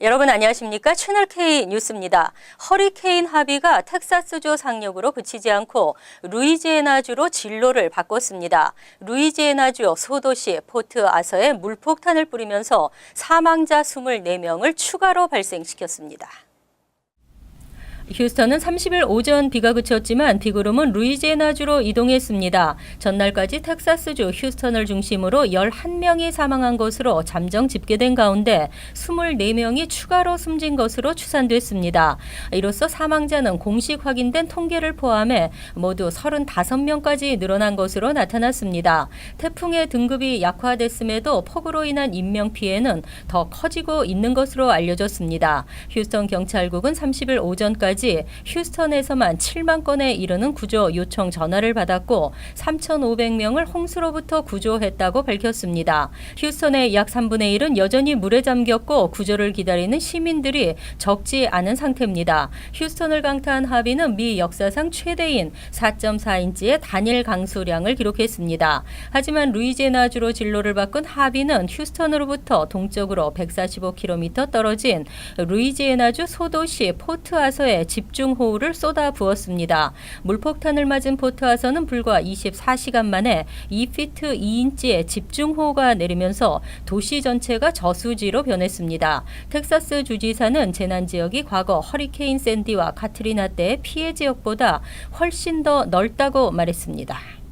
여러분 안녕하십니까? 채널K 뉴스입니다. 허리케인 하비가 텍사스주 상륙으로 그치지 않고 루이지애나주로 진로를 바꿨습니다. 루이지애나주 소도시 포트 아서에 물폭탄을 뿌리면서 사망자 24명을 추가로 발생시켰습니다. 휴스턴은 30일 오전 비가 그쳤지만 비구름은 루이지애나주로 이동했습니다. 전날까지 텍사스주 휴스턴을 중심으로 11명이 사망한 것으로 잠정 집계된 가운데 24명이 추가로 숨진 것으로 추산됐습니다. 이로써 사망자는 공식 확인된 통계를 포함해 모두 35명까지 늘어난 것으로 나타났습니다. 태풍의 등급이 약화됐음에도 폭우로 인한 인명피해는 더 커지고 있는 것으로 알려졌습니다. 휴스턴 경찰국은 30일 오전까지 휴스턴에서만 7만 건에 이르는 구조 요청 전화를 받았고 3,500명을 홍수로부터 구조했다고 밝혔습니다. 휴스턴의 약 3분의 1은 여전히 물에 잠겼고 구조를 기다리는 시민들이 적지 않은 상태입니다. 휴스턴을 강타한 하비는 미 역사상 최대인 4.4인치의 단일 강수량을 기록했습니다. 하지만 루이지애나주로 진로를 바꾼 하비는 휴스턴으로부터 동쪽으로 145km 떨어진 루이지애나주 소도시 포트 아서에 집중호우를 쏟아부었습니다. 물폭탄을 맞은 포트 아서는 불과 24시간 만에 2피트 2인치의 집중호우가 내리면서 도시 전체가 저수지로 변했습니다. 텍사스 주지사는 재난 지역이 과거 허리케인 샌디와 카트리나 때의 피해 지역보다 훨씬 더 넓다고 말했습니다.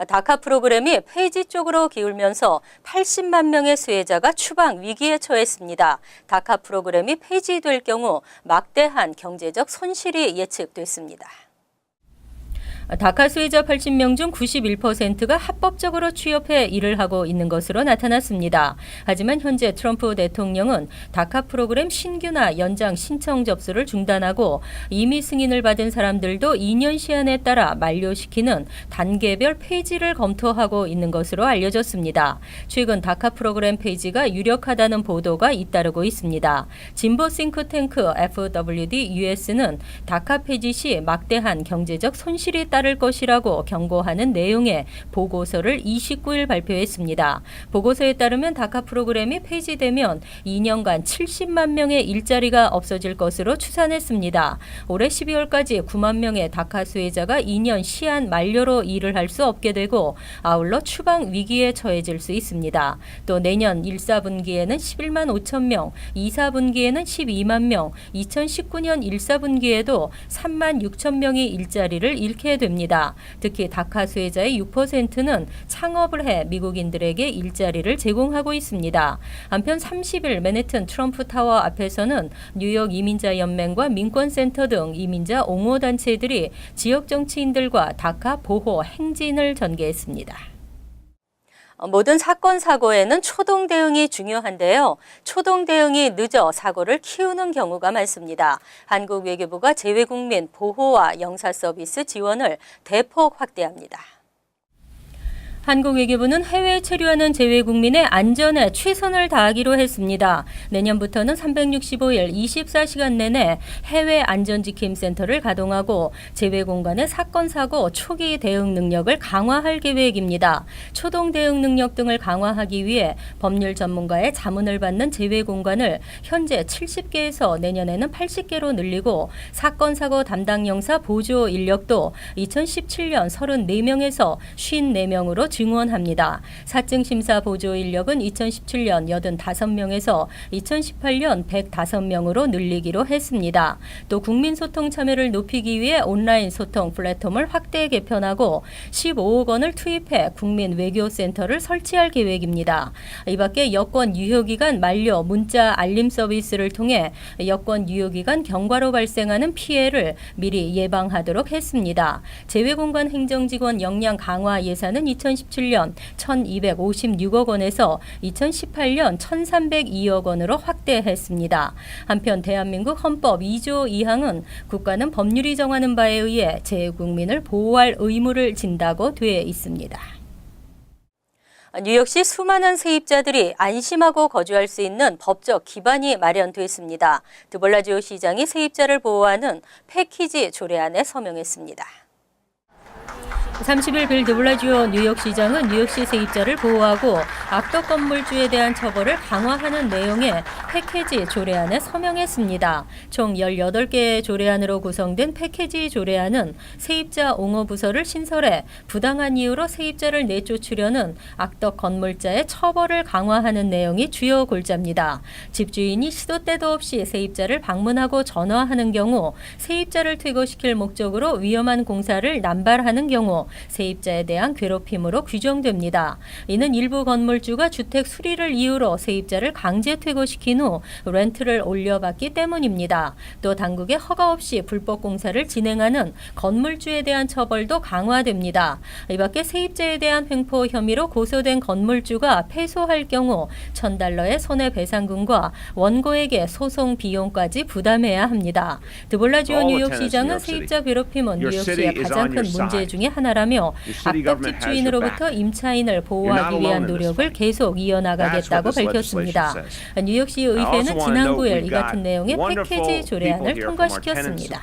다카 프로그램이 폐지 쪽으로 기울면서 80만 명의 수혜자가 추방 위기에 처했습니다. 다카 프로그램이 폐지될 경우 막대한 경제적 손실이 예측됐습니다. 다카 수혜자 80명 중 91%가 합법적으로 취업해 일을 하고 있는 것으로 나타났습니다. 하지만 현재 트럼프 대통령은 다카 프로그램 신규나 연장 신청 접수를 중단하고 이미 승인을 받은 사람들도 2년 시한에 따라 만료시키는 단계별 폐지를 검토하고 있는 것으로 알려졌습니다. 최근 다카 프로그램 폐지가 유력하다는 보도가 잇따르고 있습니다. 진보 싱크탱크 FWD US는 다카 폐지 시 막대한 경제적 손실이 따를 것이라고 경고하는 내용의 보고서를 29일 발표했습니다. 보고서에 따르면 다카 프로그램이 폐지되면 2년간 70만 명의 일자리가 없어질 것으로 추산했습니다. 올해 12월까지 9만 명의 다카 수혜자가 2년 시한 만료로 일을 할 수 없게 되고 아울러 추방 위기에 처해질 수 있습니다. 또 내년 1사분기에는 11만 5천 명, 2사분기에는 12만 명, 2019년 1사분기에도 3만 6천 명이 일자리를 잃게 됩니다. 특히 다카 수혜자의 6%는 창업을 해 미국인들에게 일자리를 제공하고 있습니다. 한편 30일 맨해튼 트럼프 타워 앞에서는 뉴욕 이민자 연맹과 민권센터 등 이민자 옹호 단체들이 지역 정치인들과 다카 보호 행진을 전개했습니다. 모든 사건 사고에는 초동 대응이 중요한데요. 초동 대응이 늦어 사고를 키우는 경우가 많습니다. 한국 외교부가 재외국민 보호와 영사 서비스 지원을 대폭 확대합니다. 한국 외교부는 해외에 체류하는 재외국민의 안전에 최선을 다하기로 했습니다. 내년부터는 365일 24시간 내내 해외 안전지킴센터를 가동하고 재외공간의 사건, 사고, 초기 대응 능력을 강화할 계획입니다. 초동 대응 능력 등을 강화하기 위해 법률 전문가의 자문을 받는 재외공간을 현재 70개에서 내년에는 80개로 늘리고 사건, 사고 담당 영사 보조 인력도 2017년 34명에서 54명으로 증원합니다. 사증심사 보조 인력은 2017년 85명에서 2018년 105명으로 늘리기로 했습니다. 또 국민소통 참여를 높이기 위해 온라인 소통 플랫폼을 확대 개편하고 15억 원을 투입해 국민외교센터를 설치할 계획입니다. 이 밖에 여권 유효기간 만료 문자 알림 서비스를 통해 여권 유효기간 경과로 발생하는 피해를 미리 예방하도록 했습니다. 재외공간 행정직원 역량 강화 예산은 2017년 1,256억 원에서 2018년 1,302억 원으로 확대했습니다. 한편 대한민국 헌법 2조 2항은 국가는 법률이 정하는 바에 의해 재외국민을 보호할 의무를 진다고 되어 있습니다. 뉴욕시 수많은 세입자들이 안심하고 거주할 수 있는 법적 기반이 마련됐습니다. 드블라지오 시장이 세입자를 보호하는 패키지 조례안에 서명했습니다. 30일 빌 드블라지오 뉴욕시장은 뉴욕시 세입자를 보호하고 악덕 건물주에 대한 처벌을 강화하는 내용의 패키지 조례안에 서명했습니다. 총 18개의 조례안으로 구성된 패키지 조례안은 세입자 옹호 부서를 신설해 부당한 이유로 세입자를 내쫓으려는 악덕 건물자의 처벌을 강화하는 내용이 주요 골자입니다. 집주인이 시도 때도 없이 세입자를 방문하고 전화하는 경우, 세입자를 퇴거시킬 목적으로 위험한 공사를 남발하는 경우 세입자에 대한 괴롭힘으로 규정됩니다. 이는 일부 건물주가 주택 수리를 이유로 세입자를 강제 퇴거시킨 후 렌트를 올려받기 때문입니다. 또 당국의 허가 없이 불법 공사를 진행하는 건물주에 대한 처벌도 강화됩니다. 이 밖에 세입자에 대한 횡포 혐의로 고소된 건물주가 패소할 경우 $1,000의 손해배상금과 원고에게 소송 비용까지 부담해야 합니다. 드블라지오 뉴욕시장은 세입자 괴롭힘은 뉴욕시의 가장 큰 문제 중에 하나라며 악덕 집주인으로부터 임차인을 보호하기 위한 노력을 계속 이어나가겠다고 밝혔습니다. 뉴욕시 의회는 지난 9일 이 같은 내용의 패키지 조례안을 통과시켰습니다.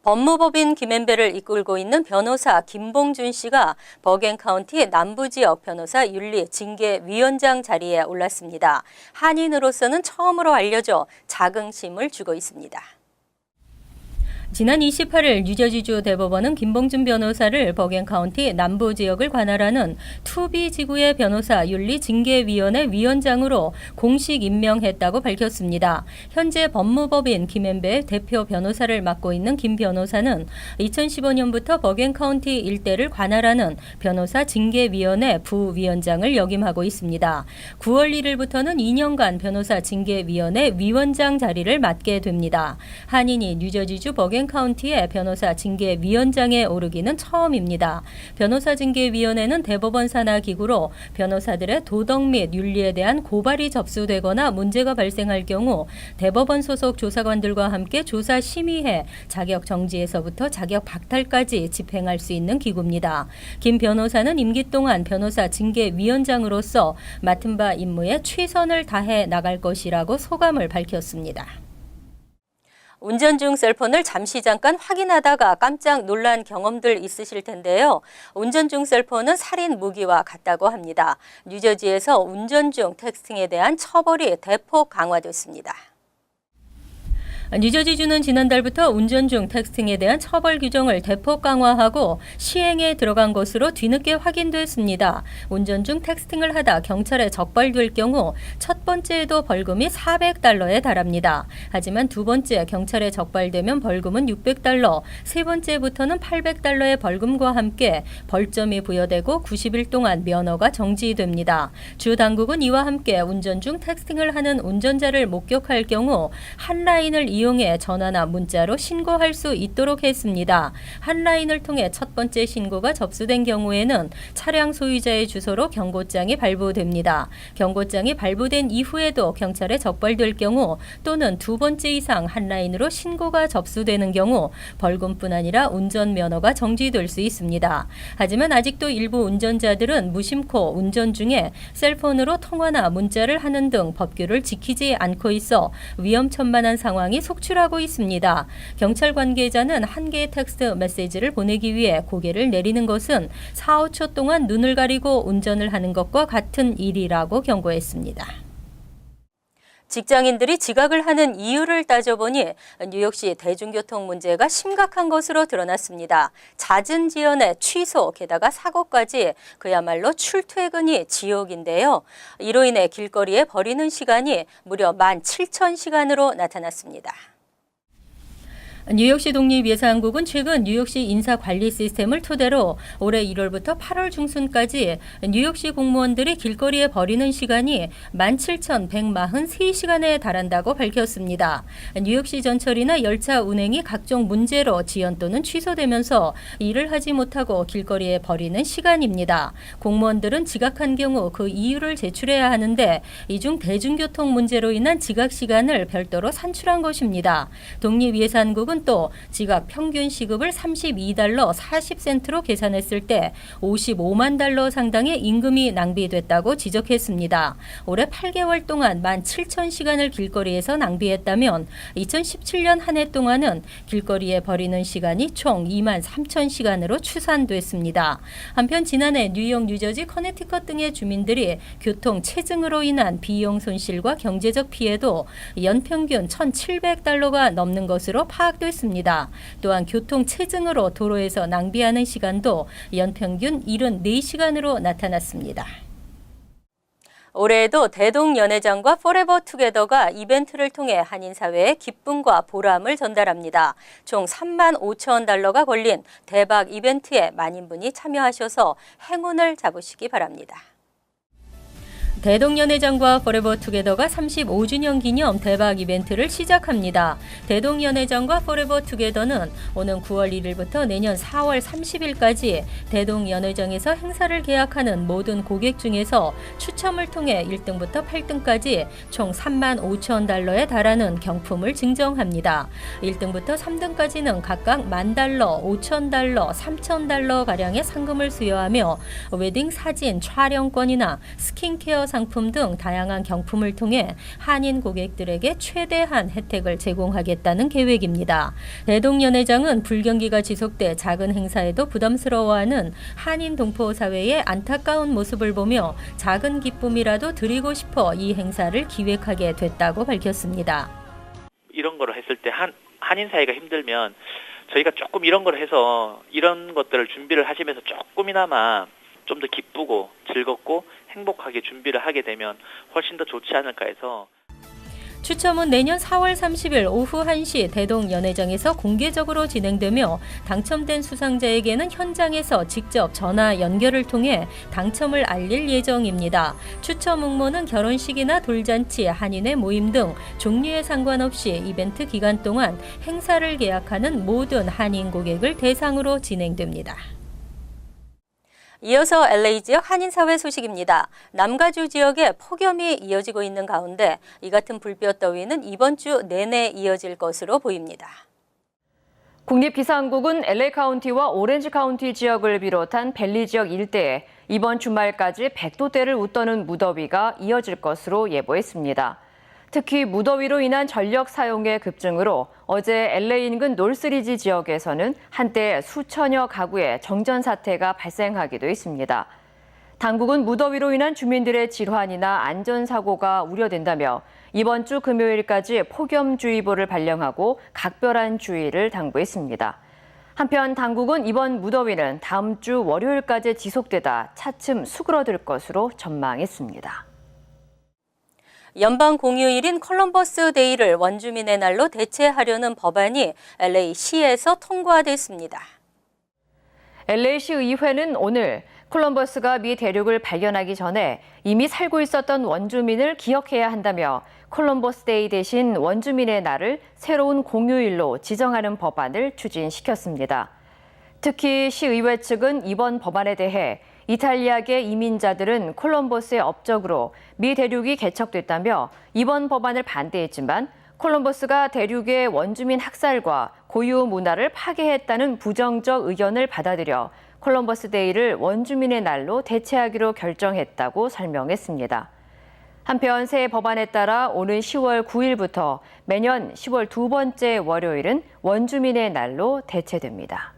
법무법인 김앤배를 이끌고 있는 변호사 김봉준 씨가 버겐카운티 남부지역 변호사 윤리 징계위원장 자리에 올랐습니다. 한인으로서는 처음으로 알려져 자긍심을 주고 있습니다. 지난 28일 뉴저지주 대법원은 김봉준 변호사를 버겐카운티 남부 지역을 관할하는 투비 지구의 변호사 윤리징계위원회 위원장으로 공식 임명했다고 밝혔습니다. 현재 법무법인 김앤배 대표 변호사를 맡고 있는 김 변호사는 2015년부터 버겐카운티 일대를 관할하는 변호사 징계위원회 부위원장을 역임하고 있습니다. 9월 1일부터는 2년간 변호사 징계위원회 위원장 자리를 맡게 됩니다. 한인이 뉴저지주 버겐카운티의 변호사 징계위원장에 오르기는 처음입니다. 변호사 징계위원회는 대법원 산하 기구로 변호사들의 도덕 및 윤리에 대한 고발이 접수되거나 문제가 발생할 경우 대법원 소속 조사관들과 함께 조사 심의해 자격 정지에서부터 자격 박탈까지 집행할 수 있는 기구입니다. 김 변호사는 임기 동안 변호사 징계위원장으로서 맡은 바 임무에 최선을 다해 나갈 것이라고 소감을 밝혔습니다. 운전 중 셀폰을 잠깐 확인하다가 깜짝 놀란 경험들 있으실 텐데요. 운전 중 셀폰은 살인 무기와 같다고 합니다. 뉴저지에서 운전 중 텍스팅에 대한 처벌이 대폭 강화됐습니다. 뉴저지주는 지난달부터 운전 중 텍스팅에 대한 처벌 규정을 대폭 강화하고 시행에 들어간 것으로 뒤늦게 확인됐습니다. 운전 중 텍스팅을 하다 경찰에 적발될 경우 첫 번째에도 벌금이 $400에 달합니다. 하지만 두 번째 경찰에 적발되면 벌금은 $600, 세 번째부터는 $800의 벌금과 함께 벌점이 부여되고 90일 동안 면허가 정지됩니다. 주 당국은 이와 함께 운전 중 텍스팅을 하는 운전자를 목격할 경우 한라인을 이용해 전화나 문자로 신고할 수 있도록 했습니다. 한라인을 통해 첫 번째 신고가 접수된 경우에는 차량 소유자의 주소로 경고장이 발부됩니다. 경고장이 발부된 이후에도 경찰에 적발될 경우 또는 두 번째 이상 한라인으로 신고가 접수되는 경우 벌금뿐 아니라 운전면허가 정지될 수 있습니다. 하지만 아직도 일부 운전자들은 무심코 운전 중에 셀폰으로 통화나 문자를 하는 등 법규를 지키지 않고 있어 위험천만한 상황이 속출하고 있습니다. 경찰 관계자는 한 개의 텍스트 메시지를 보내기 위해 고개를 내리는 것은 4, 5초 동안 눈을 가리고 운전을 하는 것과 같은 일이라고 경고했습니다. 직장인들이 지각을 하는 이유를 따져보니 뉴욕시 대중교통 문제가 심각한 것으로 드러났습니다. 잦은 지연의 취소, 게다가 사고까지 그야말로 출퇴근이 지옥인데요. 이로 인해 길거리에 버리는 시간이 무려 17,000시간으로 나타났습니다. 뉴욕시 독립예산국은 최근 뉴욕시 인사관리 시스템을 토대로 올해 1월부터 8월 중순까지 뉴욕시 공무원들이 길거리에 버리는 시간이 17,143시간에 달한다고 밝혔습니다. 뉴욕시 전철이나 열차 운행이 각종 문제로 지연 또는 취소되면서 일을 하지 못하고 길거리에 버리는 시간입니다. 공무원들은 지각한 경우 그 이유를 제출해야 하는데 이 중 대중교통 문제로 인한 지각 시간을 별도로 산출한 것입니다. 독립예산국은 교통은 또 지각 평균 시급을 $32 40센트로 계산했을 때 55만 달러 상당의 임금이 낭비됐다고 지적했습니다. 올해 8개월 동안 17,000시간을 길거리에서 낭비했다면 2017년 한 해 동안은 길거리에 버리는 시간이 총 23,000시간으로 추산됐습니다. 한편 지난해 뉴욕, 뉴저지, 커네티컷 등의 주민들이 교통 체증으로 인한 비용 손실과 경제적 피해도 연평균 $1,700가 넘는 것으로 파악됐습니다. 또한 교통 체증으로 도로에서 낭비하는 시간도 연평균 74시간으로 나타났습니다. 올해에도 대동연회장과 포레버 투게더가 이벤트를 통해 한인 사회에 기쁨과 보람을 전달합니다. 총 $35,000가 걸린 대박 이벤트에 많은 분이 참여하셔서 행운을 잡으시기 바랍니다. 대동연회장과 포레버 투게더가 35주년 기념 대박 이벤트를 시작합니다. 대동연회장과 포레버 투게더는 오는 9월 1일부터 내년 4월 30일까지 대동연회장에서 행사를 계약하는 모든 고객 중에서 추첨을 통해 1등부터 8등까지 총 $35,000에 달하는 경품을 증정합니다. 1등부터 3등까지는 각각 $10,000, $5,000, $3,000가량의 상금을 수여하며 웨딩 사진 촬영권이나 스킨케어 상품 등 다양한 경품을 통해 한인 고객들에게 최대한 혜택을 제공하겠다는 계획입니다. 대동연회장은 불경기가 지속돼 작은 행사에도 부담스러워하는 한인 동포 사회의 안타까운 모습을 보며 작은 기쁨이라도 드리고 싶어 이 행사를 기획하게 됐다고 밝혔습니다. 이런 거를 했을 때 한인 사회가 힘들면 저희가 조금 이런 걸 해서 이런 것들을 준비를 하시면서 조금이나마 좀 더 기쁘고 즐겁고 행복하게 준비를 하게 되면 훨씬 더 좋지 않을까 해서. 추첨은 내년 4월 30일 오후 1시 대동연회장에서 공개적으로 진행되며 당첨된 수상자에게는 현장에서 직접 전화 연결을 통해 당첨을 알릴 예정입니다. 추첨 응모는 결혼식이나 돌잔치, 한인회 모임 등 종류에 상관없이 이벤트 기간 동안 행사를 계약하는 모든 한인 고객을 대상으로 진행됩니다. 이어서 LA 지역 한인사회 소식입니다. 남가주 지역에 폭염이 이어지고 있는 가운데 이 같은 불볕 더위는 이번 주 내내 이어질 것으로 보입니다. 국립기상국은 LA 카운티와 오렌지 카운티 지역을 비롯한 밸리 지역 일대에 이번 주말까지 100도대를 웃도는 무더위가 이어질 것으로 예보했습니다. 특히 무더위로 인한 전력 사용의 급증으로 어제 LA 인근 노스리지 지역에서는 한때 수천여 가구에 정전 사태가 발생하기도 했습니다. 당국은 무더위로 인한 주민들의 질환이나 안전사고가 우려된다며 이번 주 금요일까지 폭염주의보를 발령하고 각별한 주의를 당부했습니다. 한편 당국은 이번 무더위는 다음 주 월요일까지 지속되다 차츰 수그러들 것으로 전망했습니다. 연방 공휴일인 콜럼버스 데이를 원주민의 날로 대체하려는 법안이 LA시에서 통과됐습니다. LA시 의회는 오늘 콜럼버스가 미 대륙을 발견하기 전에 이미 살고 있었던 원주민을 기억해야 한다며 콜럼버스 데이 대신 원주민의 날을 새로운 공휴일로 지정하는 법안을 추진시켰습니다. 특히 시의회 측은 이번 법안에 대해 이탈리아계 이민자들은 콜럼버스의 업적으로 미 대륙이 개척됐다며 이번 법안을 반대했지만 콜럼버스가 대륙의 원주민 학살과 고유 문화를 파괴했다는 부정적 의견을 받아들여 콜럼버스 데이를 원주민의 날로 대체하기로 결정했다고 설명했습니다. 한편 새 법안에 따라 오는 10월 9일부터 매년 10월 두 번째 월요일은 원주민의 날로 대체됩니다.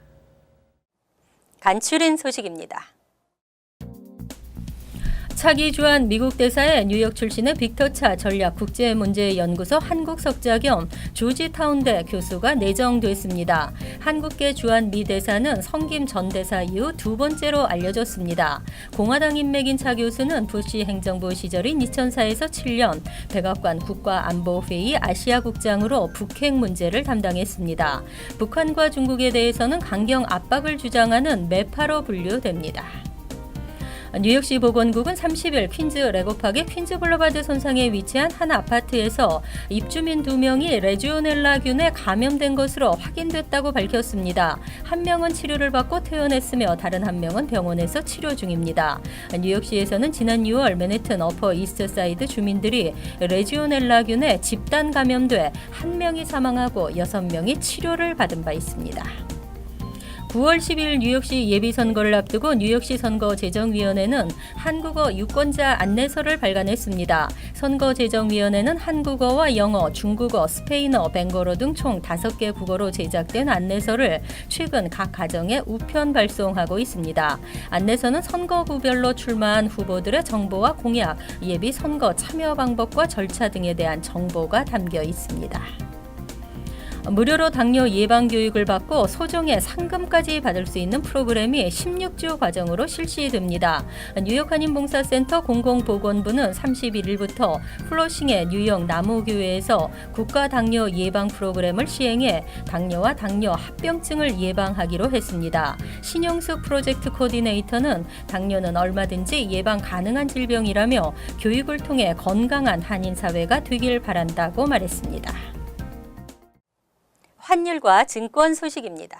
간추린 소식입니다. 차기 주한 미국 대사의 뉴욕 출신의 빅터 차 전략국제문제연구소 한국석자 겸 조지타운대 교수가 내정됐습니다. 한국계 주한 미 대사는 성김 전 대사 이후 두 번째로 알려졌습니다. 공화당 인맥인 차 교수는 부시 행정부 시절인 2004에서 7년 백악관 국가안보회의 아시아국장으로 북핵 문제를 담당했습니다. 북한과 중국에 대해서는 강경 압박을 주장하는 매파로 분류됩니다. 뉴욕시 보건국은 30일 퀸즈 레고팍의 퀸즈 블러바드 선상에 위치한 한 아파트에서 입주민 2명이 레지오넬라균에 감염된 것으로 확인됐다고 밝혔습니다. 한 명은 치료를 받고 퇴원했으며 다른 한 명은 병원에서 치료 중입니다. 뉴욕시에서는 지난 6월 맨해튼 어퍼 이스트 사이드 주민들이 레지오넬라균에 집단 감염돼 1명이 사망하고 6명이 치료를 받은 바 있습니다. 9월 10일 뉴욕시 예비선거를 앞두고 뉴욕시 선거제정위원회는 한국어 유권자 안내서를 발간했습니다. 선거제정위원회는 한국어와 영어, 중국어, 스페인어, 벵거로 등 총 5개 국어로 제작된 안내서를 최근 각 가정에 우편 발송하고 있습니다. 안내서는 선거구별로 출마한 후보들의 정보와 공약, 예비 선거 참여 방법과 절차 등에 대한 정보가 담겨 있습니다. 무료로 당뇨 예방 교육을 받고 소정의 상금까지 받을 수 있는 프로그램이 16주 과정으로 실시됩니다. 뉴욕 한인봉사센터 공공보건부는 31일부터 플러싱의 뉴욕 남호교회에서 국가 당뇨 예방 프로그램을 시행해 당뇨와 당뇨 합병증을 예방하기로 했습니다. 신영숙 프로젝트 코디네이터는 당뇨는 얼마든지 예방 가능한 질병이라며 교육을 통해 건강한 한인 사회가 되길 바란다고 말했습니다. 환율과 증권 소식입니다.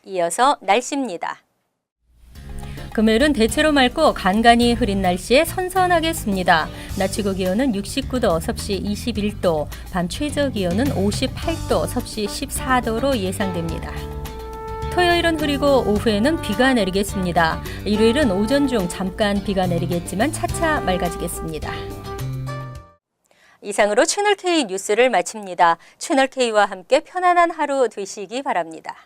이어서 날씨입니다. 금요일은 대체로 맑고 간간히 흐린 날씨에 선선하겠습니다. 낮 최고 기온은 69도, 섭씨 21도, 밤 최저 기온은 58도, 섭씨 14도로 예상됩니다. 토요일은 흐리고 오후에는 비가 내리겠습니다. 일요일은 오전 중 잠깐 비가 내리겠지만 차차 맑아지겠습니다. 이상으로 채널K 뉴스를 마칩니다. 채널K와 함께 편안한 하루 되시기 바랍니다.